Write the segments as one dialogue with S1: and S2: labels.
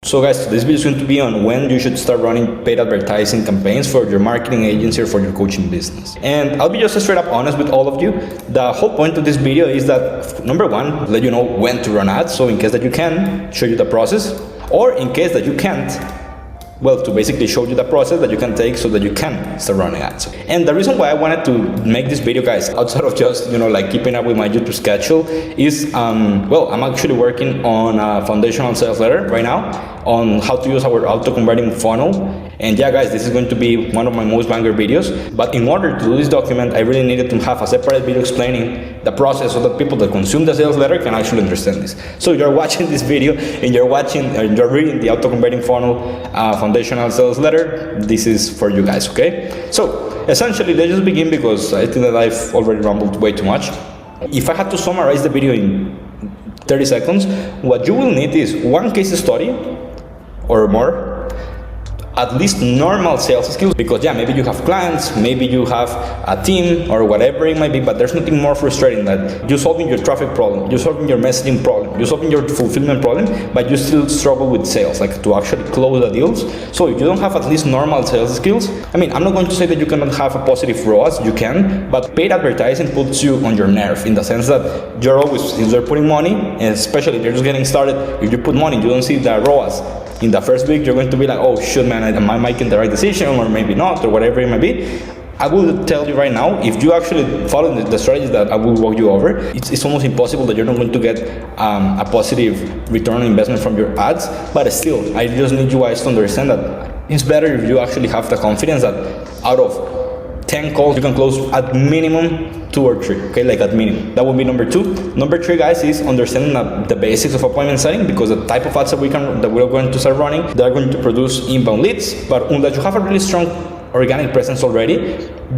S1: So guys, this video is going to be on when you should start running paid advertising campaigns for your marketing agency or for your coaching business. And I'll be just straight up honest with all of you. The whole point of this video is that, number one, let you know when to run ads. So in case that you can, show you the process, or in case that you can't, well, to basically show you the process that you can take so that you can start running ads. And the reason why I wanted to make this video, guys, outside of just, like keeping up with my YouTube schedule is, well, I'm actually working on a foundational sales letter right now on how to use our auto-converting funnel. And yeah, guys, this is going to be one of my most banger videos. But in order to do this document, I really needed to have a separate video explaining the process so that people that consume the sales letter can actually understand this. So you're watching this video and you're reading the auto-converting funnel foundational sales letter. This is for you guys, okay? So essentially, let's just begin because I think that I've already rambled way too much. If I had to summarize the video in 30 seconds, what you will need is one case study or more, at least normal sales skills, because yeah, maybe you have clients, maybe you have a team or whatever it might be, but there's nothing more frustrating than you solving your traffic problem, you're solving your messaging problem, you're solving your fulfillment problem, but you still struggle with sales, like to actually close the deals. So if you don't have at least normal sales skills, I mean, I'm not going to say that you cannot have a positive ROAS, you can, but paid advertising puts you on your nerve in the sense that you're always, since you're putting money, and especially if you're just getting started, if you put money, you don't see the ROAS in the first week, you're going to be like, oh shoot, man, am I making the right decision, or maybe not, or whatever it might be. I will tell you right now, if you actually follow the strategies that I will walk you over, it's almost impossible that you're not going to get a positive return on investment from your ads. But still, I just need you guys to understand that it's better if you actually have the confidence that out of 10 calls, you can close at minimum 2 or 3, okay, like at minimum. That would be number 2. Number 3, guys, is understanding the basics of appointment setting, because the type of ads that we're going to start running, they're going to produce inbound leads, but unless you have a really strong organic presence already,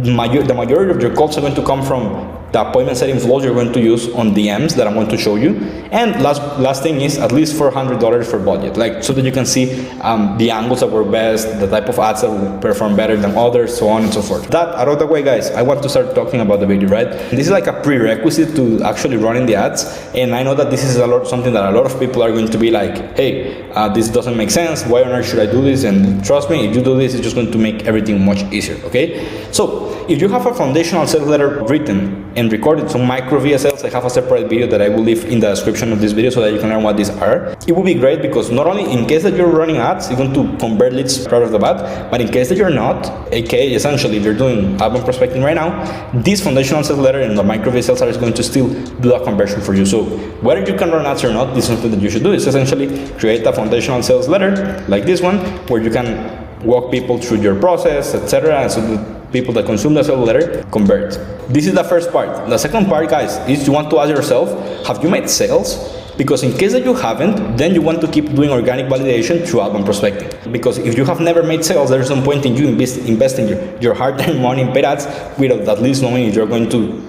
S1: the majority of your calls are going to come from the appointment setting flows you're going to use on DMs that I'm going to show you. And last thing is at least $400 for budget, like so that you can see the angles that work best, the type of ads that will perform better than others, so on and so forth. That out of the way, guys, I want to start talking about the video, right? This is like a prerequisite to actually running the ads, and I know that this is something that a lot of people are going to be like, hey, this doesn't make sense, why on earth should I do this? And trust me, if you do this, it's just going to make everything much easier, okay? So if you have a foundational sales letter written and recorded, some micro VSLs, I have a separate video that I will leave in the description of this video so that you can learn what these are. It will be great because not only in case that you're running ads, you're going to convert leads right off the bat, but in case that you're not, aka essentially if you're doing outbound prospecting right now, this foundational sales letter and the micro VSLs are going to still do that conversion for you. So whether you can run ads or not, this is something that you should do. It's essentially create a foundational sales letter like this one, where you can walk people through your process, etc., so that people that consume the sales letter convert. This is the first part. The second part, guys, is you want to ask yourself, have you made sales? Because in case that you haven't, then you want to keep doing organic validation through outbound prospecting. Because if you have never made sales, there's no point in you investing your hard-earned money in paid ads without at least knowing if you're going to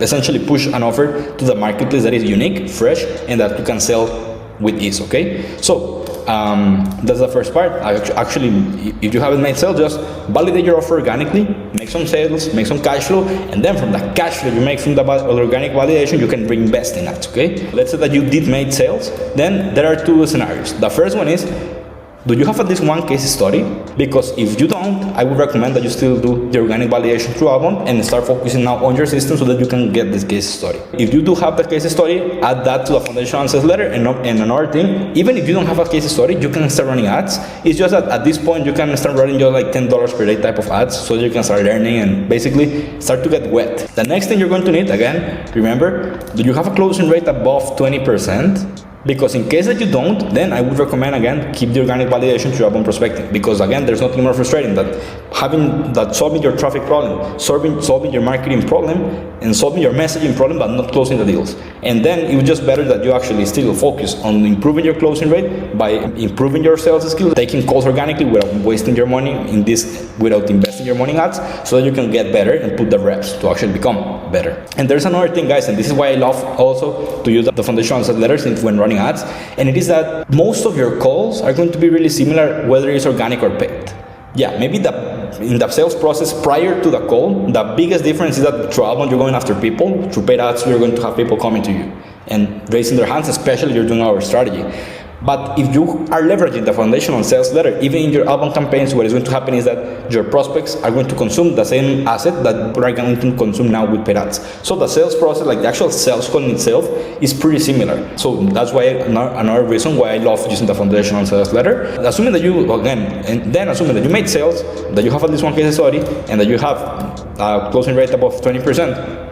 S1: essentially push an offer to the marketplace that is unique, fresh, and that you can sell with ease, okay? So that's the first part. Actually, if you haven't made sales, just validate your offer organically, make some sales, make some cash flow, and then from the cash flow you make from the organic validation, you can reinvest in that, okay? Let's say that you did make sales, then there are 2 scenarios. The first one is, do you have at least one case study? Because if you don't, I would recommend that you still do the organic validation through outbound and start focusing now on your system so that you can get this case study. If you do have the case study, add that to the foundational sales letter. And another thing, even if you don't have a case study, you can start running ads. It's just that at this point, you can start running just like $10 per day type of ads so that you can start learning and basically start to get wet. The next thing you're going to need, again, remember, do you have a closing rate above 20%? Because in case that you don't, then I would recommend, again, keep the organic validation through outbound prospecting. Because again, there's nothing more frustrating than solving your traffic problem, solving your marketing problem, and solving your messaging problem, but not closing the deals. And then it was just better that you actually still focus on improving your closing rate by improving your sales skills, taking calls organically without wasting your money without investing your money in ads, so that you can get better and put the reps to actually become better. And there's another thing, guys, and this is why I love also to use the foundational sales letters when running ads, and it is that most of your calls are going to be really similar, whether it's organic or paid. Yeah, maybe in the sales process prior to the call, the biggest difference is that through outbound you're going after people, through paid ads you're going to have people coming to you and raising their hands, especially if you're doing our strategy. But if you are leveraging the foundational sales letter, even in your outbound campaigns, what is going to happen is that your prospects are going to consume the same asset that we're going to consume now with paid ads. So the sales process, like the actual sales call itself, is pretty similar. So that's why another reason why I love using the foundational sales letter. Assuming that you, again, and then assuming that you made sales, that you have at least one case study, and that you have a closing rate above 20%,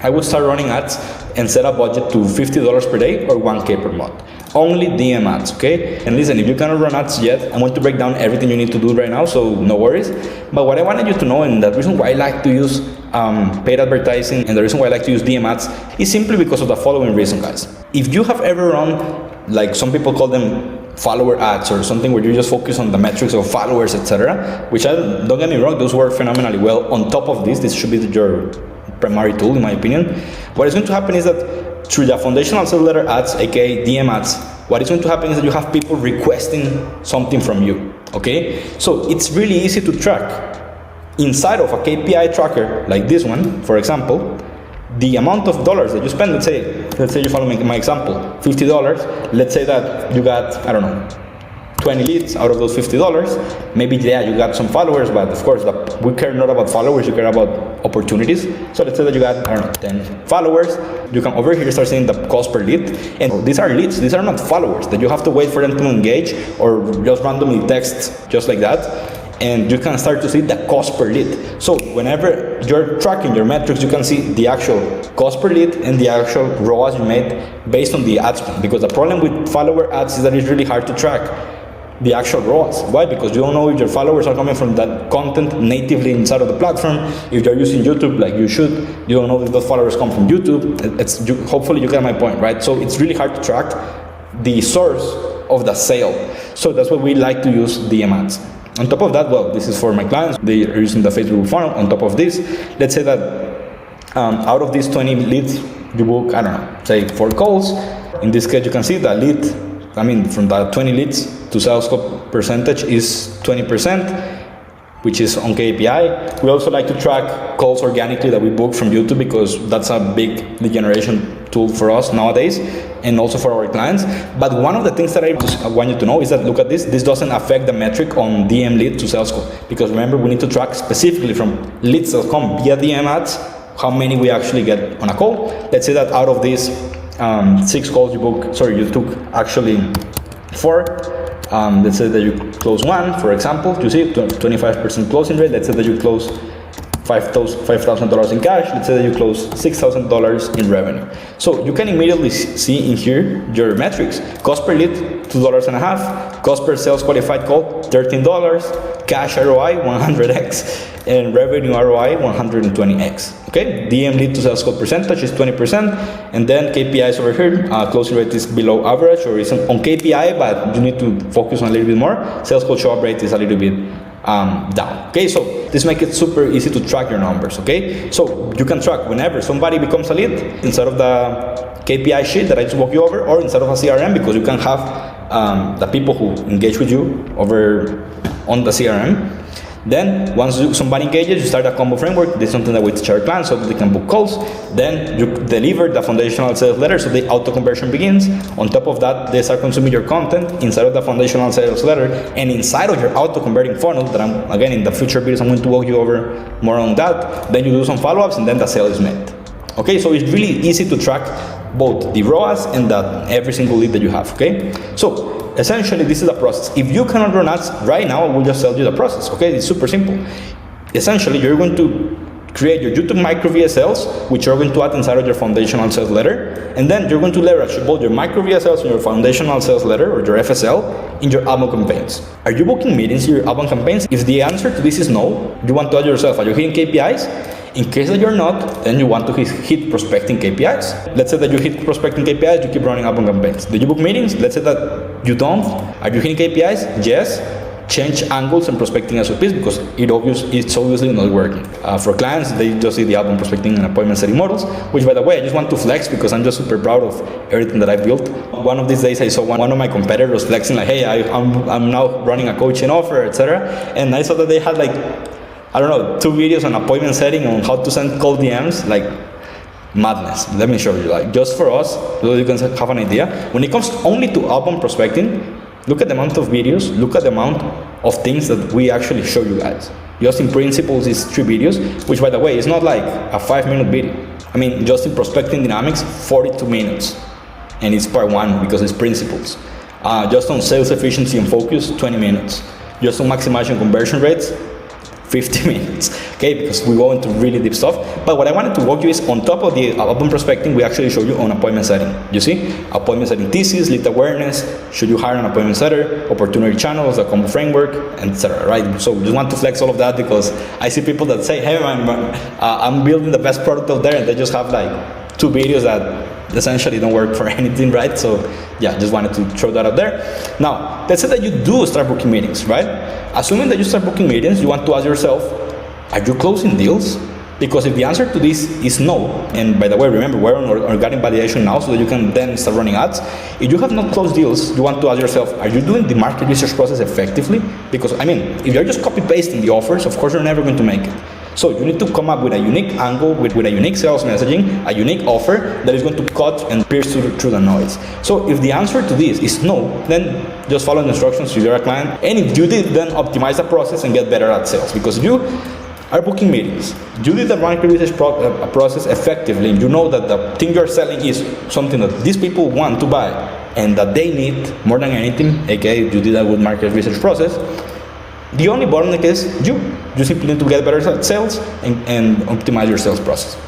S1: I would start running ads and set a budget to $50 per day or $1K per month. Only DM ads, okay? And listen, if you cannot run ads yet, I'm going to break down everything you need to do right now, so no worries. But what I wanted you to know, and the reason why I like to use paid advertising and the reason why I like to use DM ads is simply because of the following reason, guys. If you have ever run, like some people call them follower ads or something where you just focus on the metrics of followers, etc., which don't get me wrong, those work phenomenally well. On top of this should be your primary tool, in my opinion. What is going to happen is that through the foundational sales letter ads, aka DM ads, what is going to happen is that you have people requesting something from you, okay? So it's really easy to track. Inside of a KPI tracker like this one, for example, the amount of dollars that you spend, let's say you follow my example, $50, let's say that you got, I don't know, 20 leads out of those $50. Maybe, yeah, you got some followers, but of course, we care not about followers, you care about opportunities. So let's say that you got, I don't know, 10 followers. You can over here start seeing the cost per lead. And these are leads, these are not followers that you have to wait for them to engage or just randomly text just like that. And you can start to see the cost per lead. So whenever you're tracking your metrics, you can see the actual cost per lead and the actual ROAS you made based on the ads. Because the problem with follower ads is that it's really hard to track the actual ROAS. Why? Because you don't know if your followers are coming from that content natively inside of the platform. If you're using YouTube like you should, you don't know if those followers come from YouTube. Hopefully you get my point, right? So it's really hard to track the source of the sale. So that's why we like to use DM ads. On top of that, well, this is for my clients. They are using the Facebook funnel. On top of this, let's say that out of these 20 leads, you book, I don't know, say 4 calls. In this case, you can see the lead, from the 20 leads to sales percentage is 20%, which is on KPI. We also like to track calls organically that we book from YouTube because that's a big lead generation tool for us nowadays and also for our clients. But one of the things that I want you to know is that, look at this doesn't affect the metric on DM lead to sales call, because remember, we need to track specifically from leads that come via DM ads how many we actually get on a call. Let's say that out of these 6 calls you took actually 4. Let's say that you close 1, for example, you see 25% closing rate. Let's say that you close $5,000 in cash. Let's say that you close $6,000 in revenue. So you can immediately see in here your metrics. Cost per lead, $2.50. Cost per sales qualified call, $13. Cash ROI, 100x. And revenue ROI, 120x. Okay, DM lead to sales call percentage is 20%. And then KPIs over here, closing rate is below average or is on KPI, but you need to focus on a little bit more. Sales call show up rate is a little bit down. Okay, so this makes it super easy to track your numbers. Okay, so you can track whenever somebody becomes a lead inside of the KPI sheet that I just walked you over, or inside of a CRM, because you can have the people who engage with you over on the CRM. Then once somebody engages, you start a combo framework. This is something that we teach our clients so that they can book calls. Then you deliver the foundational sales letter, so the auto conversion begins. On top of that, they start consuming your content inside of the foundational sales letter and inside of your auto converting funnel that again in the future videos I'm going to walk you over more on that. Then you do some follow-ups and then the sale is made. Okay, so it's really easy to track both the ROAS and every single lead that you have. Okay, so essentially, this is the process. If you cannot run ads right now, I will just tell you the process. Okay, it's super simple. Essentially, you're going to create your YouTube micro VSLs, which you're going to add inside of your foundational sales letter, and then you're going to leverage both your micro VSLs and your foundational sales letter or your FSL in your outbound campaigns. Are you booking meetings in your outbound campaigns? If the answer to this is no, you want to add yourself. Are you hitting KPIs? In case that you're not, then you want to hit prospecting KPIs. Let's say that you hit prospecting KPIs, you keep running outbound campaigns. Do you book meetings? Let's say that you don't. Are you hitting KPIs? Yes. Change angles and prospecting SOPs because it's obviously not working. For clients, they just see the outbound prospecting and appointment setting models, which by the way, I just want to flex because I'm just super proud of everything that I built. One of these days, I saw one of my competitors flexing like, hey, I'm now running a coaching offer, etc. And I saw that they had like, I don't know, 2 videos on appointment setting on how to send cold DMs. Like, madness. Let me show you, like, just for us, so you can have an idea. When it comes only to outbound prospecting, look at the amount of videos, look at the amount of things that we actually show you guys. Just in principles is 3 videos, which by the way, is not like a 5-minute video. I mean, just in prospecting dynamics, 42 minutes. And it's part 1 because it's principles. Just on sales efficiency and focus, 20 minutes. Just on maximizing conversion rates, 50 minutes, okay, because we go into really deep stuff. But what I wanted to walk you is on top of the outbound prospecting, we actually show you on appointment setting. You see, appointment setting thesis, lead awareness, should you hire an appointment setter, opportunity channels, the combo framework, etc. Right? So we just want to flex all of that because I see people that say, hey man, I'm building the best product out there, and they just have like 2 videos that essentially don't work for anything, right? So yeah, just wanted to throw that out there. Now, let's say that you do start booking meetings, right? Assuming that you start booking meetings, you want to ask yourself, are you closing deals? Because if the answer to this is no, and by the way, remember, we're on organic validation now so that you can then start running ads. If you have not closed deals, you want to ask yourself, are you doing the market research process effectively? Because, I mean, if you're just copy-pasting the offers, of course you're never going to make it. So you need to come up with a unique angle, with a unique sales messaging, a unique offer that is going to cut and pierce through the noise. So if the answer to this is no, then just follow the instructions if you're a client. And if you did, then optimize the process and get better at sales. Because if you are booking meetings, you did the market research process effectively, and you know that the thing you're selling is something that these people want to buy and that they need more than anything, aka you did a good market research process, the only bottleneck is you. You simply need to get better at sales and optimize your sales process.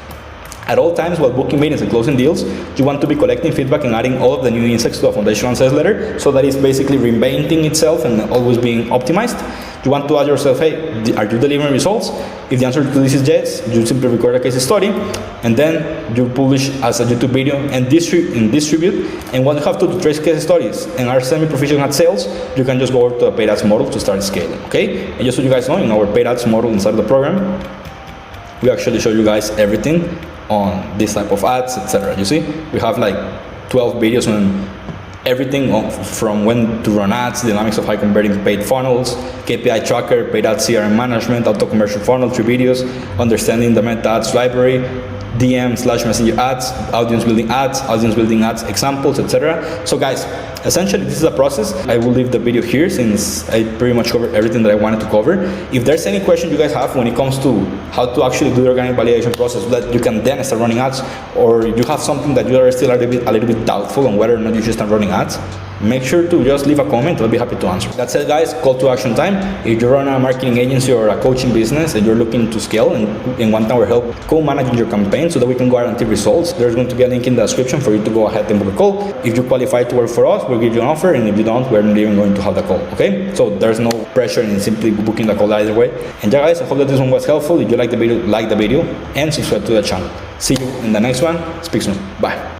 S1: At all times while booking meetings and closing deals, you want to be collecting feedback and adding all of the new insights to a foundational sales letter so that it's basically reinventing itself and always being optimized. You want to ask yourself, hey, are you delivering results? If the answer to this is yes, you simply record a case study and then you publish as a YouTube video and distribute. And once you have 2 to 3 case studies and are semi-proficient at sales, you can just go over to a paid ads model to start scaling, okay? And just so you guys know, in our paid ads model inside of the program, we actually show you guys everything on this type of ads, etc. You see, we have like 12 videos on everything from when to run ads, dynamics of high converting paid funnels, KPI tracker, paid ads CRM management, auto conversion funnel, 3 videos, understanding the meta ads library, DM/messenger ads, audience building ads examples, etc. So guys, essentially this is a process. I will leave the video here since I pretty much covered everything that I wanted to cover. If there's any question you guys have when it comes to how to actually do the organic validation process that you can then start running ads, or you have something that you are still a little bit doubtful on whether or not you should start running ads, make sure to just leave a comment. I'll be happy to answer. That's it guys, call to action time. If you run a marketing agency or a coaching business and you're looking to scale and want our help co-managing your campaign so that we can guarantee results, there's going to be a link in the description for you to go ahead and book a call. If you qualify to work for us, we'll give you an offer, and if you don't, we're not even going to have the call, okay? So there's no pressure in simply booking the call either way. And yeah guys, I hope that this one was helpful. If you like the video and subscribe to the channel. See you in the next one. Speak soon. Bye.